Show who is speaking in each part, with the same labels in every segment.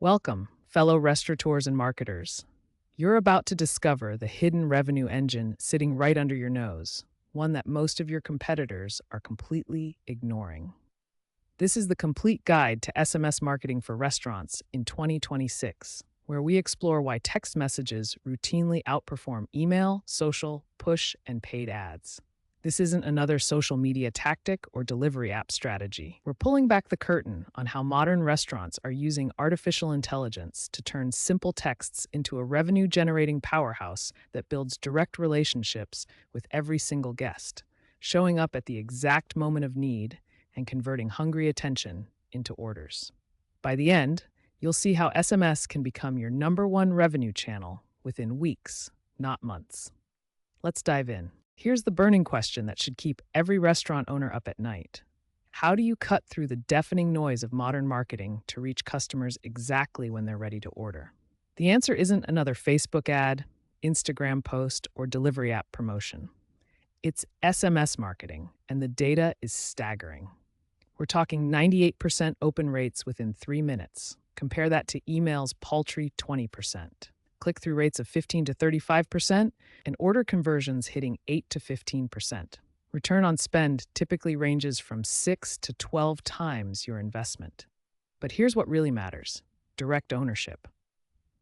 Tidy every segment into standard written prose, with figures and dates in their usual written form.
Speaker 1: Welcome, fellow restaurateurs and marketers. You're about to discover the hidden revenue engine sitting right under your nose, one that most of your competitors are completely ignoring. This is the complete guide to SMS marketing for restaurants in 2026, where we explore why text messages routinely outperform email, social, push, and paid ads. This isn't another social media tactic or delivery app strategy. We're pulling back the curtain on how modern restaurants are using artificial intelligence to turn simple texts into a revenue-generating powerhouse that builds direct relationships with every single guest, showing up at the exact moment of need and converting hungry attention into orders. By the end, you'll see how SMS can become your number one revenue channel within weeks, not months. Let's dive in. Here's the burning question that should keep every restaurant owner up at night. How do you cut through the deafening noise of modern marketing to reach customers exactly when they're ready to order? The answer isn't another Facebook ad, Instagram post, or delivery app promotion. It's SMS marketing, and the data is staggering. We're talking 98% open rates within 3 minutes. Compare that to email's paltry 20%. Click-through rates of 15 to 35%, and order conversions hitting 8 to 15%. Return on spend typically ranges from 6 to 12 times your investment. But here's what really matters: direct ownership.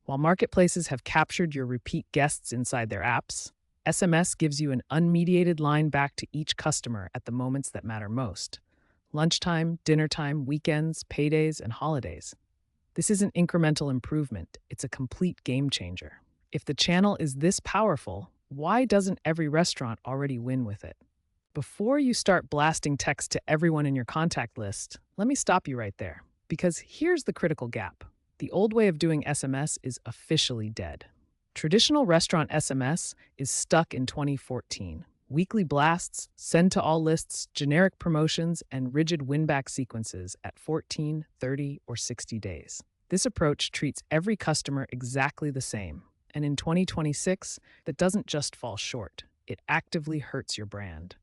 Speaker 1: While marketplaces have captured your repeat guests inside their apps, SMS gives you an unmediated line back to each customer at the moments that matter most: lunchtime, dinner time, weekends, paydays, and holidays. This isn't incremental improvement, it's a complete game changer. If the channel is this powerful, why doesn't every restaurant already win with it? Before you start blasting text to everyone in your contact list, let me stop you right there. Because here's the critical gap. The old way of doing SMS is officially dead. Traditional restaurant SMS is stuck in 2014. Weekly blasts, send to all lists, generic promotions, and rigid win-back sequences at 14, 30, or 60 days. This approach treats every customer exactly the same. And in 2026, that doesn't just fall short, it actively hurts your brand.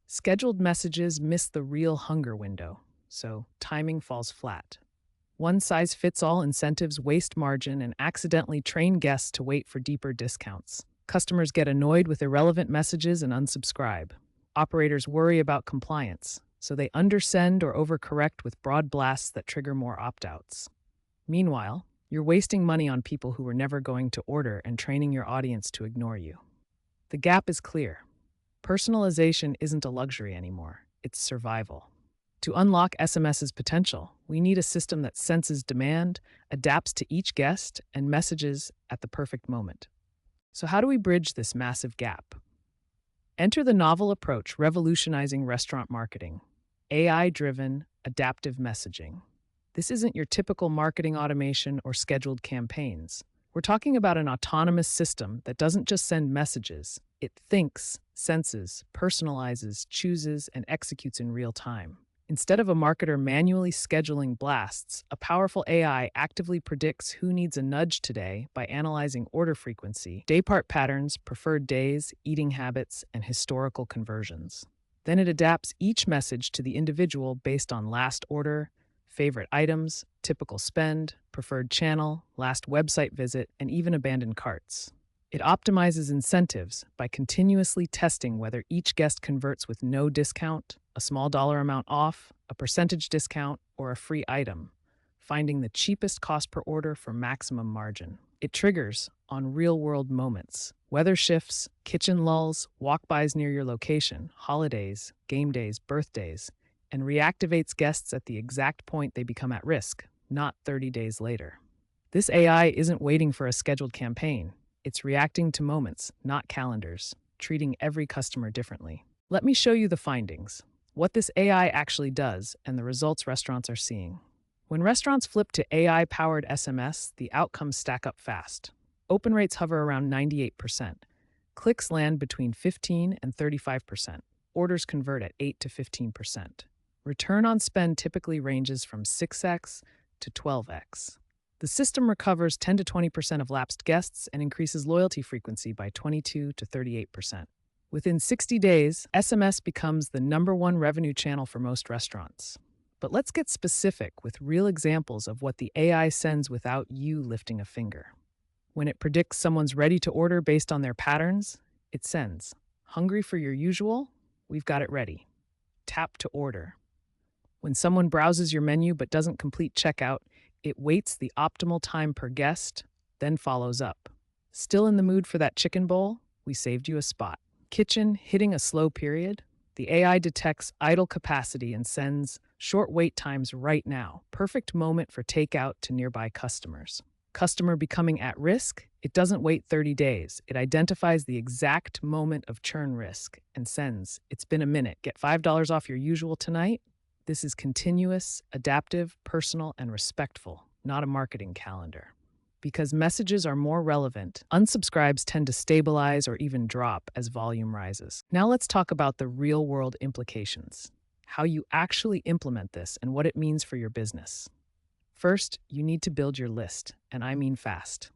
Speaker 1: Scheduled messages miss the real hunger window, so timing falls flat. One-size-fits-all incentives waste margin and accidentally train guests to wait for deeper discounts. Customers get annoyed with irrelevant messages and unsubscribe. Operators worry about compliance, so they undersend or overcorrect with broad blasts that trigger more opt-outs. Meanwhile, you're wasting money on people who were never going to order and training your audience to ignore you. The gap is clear. Personalization isn't a luxury anymore, it's survival. To unlock SMS's potential, we need a system that senses demand, adapts to each guest, and messages at the perfect moment. So how do we bridge this massive gap? Enter the novel approach revolutionizing restaurant marketing: AI-driven adaptive messaging. This isn't your typical marketing automation or scheduled campaigns. We're talking about an autonomous system that doesn't just send messages. It thinks, senses, personalizes, chooses, and executes in real time. Instead of a marketer manually scheduling blasts, a powerful AI actively predicts who needs a nudge today by analyzing order frequency, daypart patterns, preferred days, eating habits, and historical conversions. Then it adapts each message to the individual based on last order, favorite items, typical spend, preferred channel, last website visit, and even abandoned carts. It optimizes incentives by continuously testing whether each guest converts with no discount, a small dollar amount off, a percentage discount, or a free item, finding the cheapest cost per order for maximum margin. It triggers on real-world moments: weather shifts, kitchen lulls, walk-bys near your location, holidays, game days, birthdays, and reactivates guests at the exact point they become at risk, not 30 days later. This AI isn't waiting for a scheduled campaign. It's reacting to moments, not calendars, treating every customer differently. Let me show you the findings, what this AI actually does, and the results restaurants are seeing. When restaurants flip to AI-powered SMS, the outcomes stack up fast. Open rates hover around 98%. Clicks land between 15 and 35%. Orders convert at 8 to 15%. Return on spend typically ranges from 6x to 12x. The system recovers 10 to 20% of lapsed guests and increases loyalty frequency by 22 to 38%. Within 60 days, SMS becomes the number one revenue channel for most restaurants. But let's get specific with real examples of what the AI sends without you lifting a finger. When it predicts someone's ready to order based on their patterns, it sends, "Hungry for your usual? We've got it ready. Tap to order." When someone browses your menu but doesn't complete checkout, it waits the optimal time per guest, then follows up. Still in the mood for that chicken bowl? We saved you a spot. Kitchen hitting a slow period? The AI detects idle capacity and sends short wait times right now. Perfect moment for takeout to nearby customers. Customer becoming at risk? It doesn't wait 30 days. It identifies the exact moment of churn risk and sends, "It's been a minute. Get $5 off your usual tonight." This is continuous, adaptive, personal, and respectful, not a marketing calendar. Because messages are more relevant, unsubscribes tend to stabilize or even drop as volume rises. Now let's talk about the real-world implications, how you actually implement this and what it means for your business. First, you need to build your list, and I mean fast.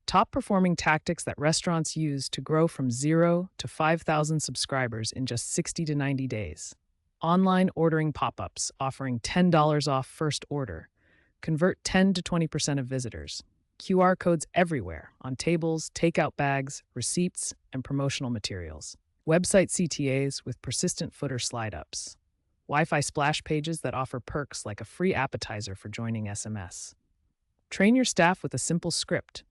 Speaker 1: Top performing tactics that restaurants use to grow from 0 to 5,000 subscribers in just 60 to 90 days. Online ordering pop-ups offering $10 off first order. Convert 10 to 20% of visitors. QR codes everywhere on tables, takeout bags, receipts, and promotional materials. Website CTAs with persistent footer slide-ups. Wi-Fi splash pages that offer perks like a free appetizer for joining SMS. Train your staff with a simple script.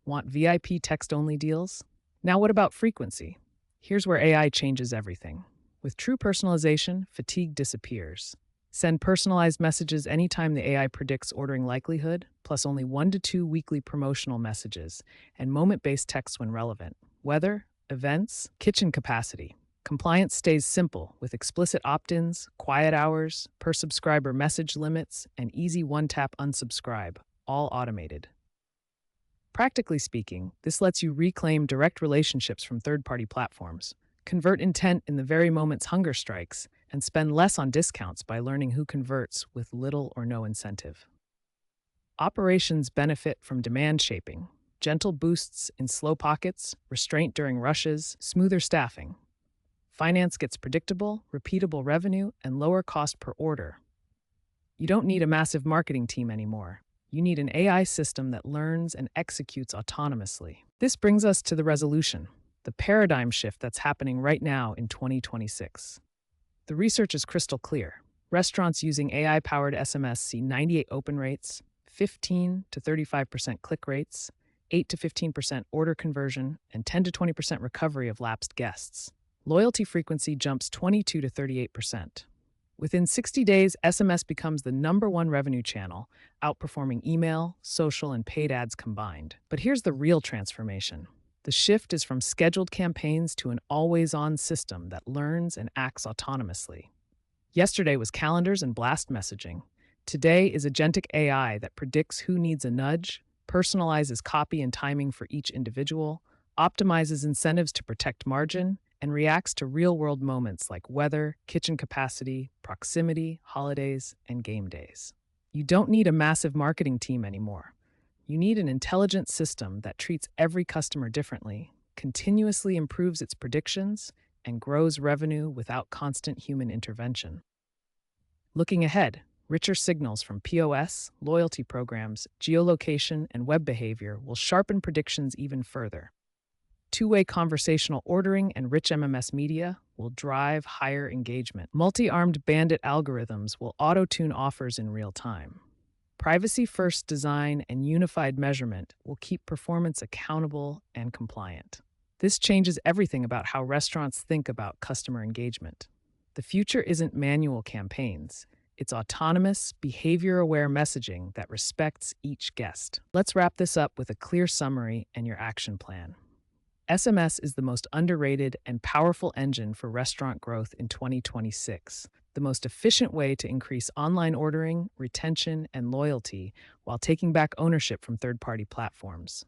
Speaker 1: Want VIP text-only deals? Now what about frequency? Here's where AI changes everything. With true personalization, fatigue disappears. Send personalized messages anytime the AI predicts ordering likelihood, plus only 1 to 2 weekly promotional messages, and moment-based texts when relevant. Weather, events, kitchen capacity. Compliance stays simple with explicit opt-ins, quiet hours, per-subscriber message limits, and easy one-tap unsubscribe, all automated. Practically speaking, this lets you reclaim direct relationships from third-party platforms, convert intent in the very moment's hunger strikes, and spend less on discounts by learning who converts with little or no incentive. Operations benefit from demand shaping, gentle boosts in slow pockets, restraint during rushes, smoother staffing. Finance gets predictable, repeatable revenue, and lower cost per order. You don't need a massive marketing team anymore. You need an AI system that learns and executes autonomously. This brings us to the resolution, the paradigm shift that's happening right now in 2026. The research is crystal clear. Restaurants using AI-powered SMS see 98 open rates, 15 to 35% click rates, 8 to 15% order conversion, and 10 to 20% recovery of lapsed guests. Loyalty frequency jumps 22 to 38%. Within 60 days, SMS becomes the #1 revenue channel, outperforming email, social, and paid ads combined. But here's the real transformation. The shift is from scheduled campaigns to an always-on system that learns and acts autonomously. Yesterday was calendars and blast messaging. Today is agentic AI that predicts who needs a nudge, personalizes copy and timing for each individual, optimizes incentives to protect margin, and reacts to real-world moments like weather, kitchen capacity, proximity, holidays, and game days. You don't need a massive marketing team anymore. You need an intelligent system that treats every customer differently, continuously improves its predictions, and grows revenue without constant human intervention. Looking ahead, richer signals from POS, loyalty programs, geolocation, and web behavior will sharpen predictions even further. Two-way conversational ordering and rich MMS media will drive higher engagement. Multi-armed bandit algorithms will auto-tune offers in real time. Privacy-first design and unified measurement will keep performance accountable and compliant. This changes everything about how restaurants think about customer engagement. The future isn't manual campaigns. It's autonomous, behavior-aware messaging that respects each guest. Let's wrap this up with a clear summary and your action plan. SMS is the most underrated and powerful engine for restaurant growth in 2026, the most efficient way to increase online ordering, retention, and loyalty while taking back ownership from third-party platforms.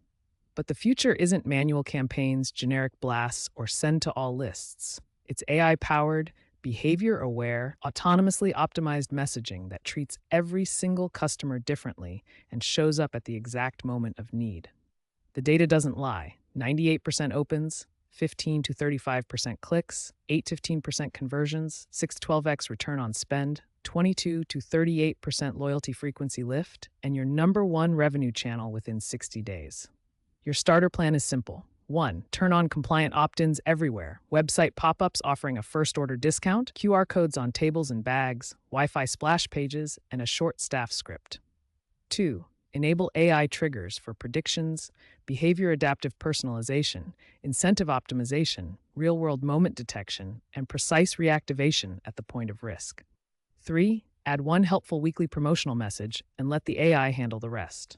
Speaker 1: But the future isn't manual campaigns, generic blasts, or send-to-all lists. It's AI-powered, behavior-aware, autonomously optimized messaging that treats every single customer differently and shows up at the exact moment of need. The data doesn't lie. 98% opens, 15 to 35% clicks, 8 to 15% conversions, 6 to 12x return on spend, 22 to 38% loyalty frequency lift, and your number one revenue channel within 60 days. Your starter plan is simple. 1. Turn on compliant opt-ins everywhere. Website pop-ups offering a first-order discount, QR codes on tables and bags, Wi-Fi splash pages, and a short staff script. 2. Enable AI triggers for predictions, behavior adaptive personalization, incentive optimization, real-world moment detection, and precise reactivation at the point of risk. 3. Add one helpful weekly promotional message and let the AI handle the rest.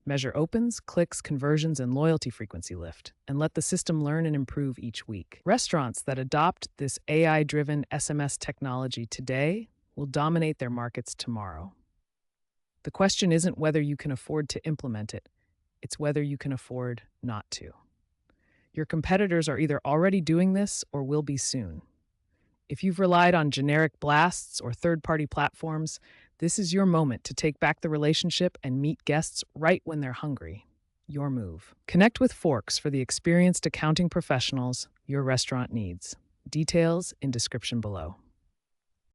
Speaker 1: Measure opens, clicks, conversions, and loyalty frequency lift, and let the system learn and improve each week. Restaurants that adopt this AI-driven SMS technology today will dominate their markets tomorrow. The question isn't whether you can afford to implement it, it's whether you can afford not to. Your competitors are either already doing this or will be soon. If you've relied on generic blasts or third-party platforms, this is your moment to take back the relationship and meet guests right when they're hungry. Your move. Connect with Forks for the experienced accounting professionals your restaurant needs. Details in description below.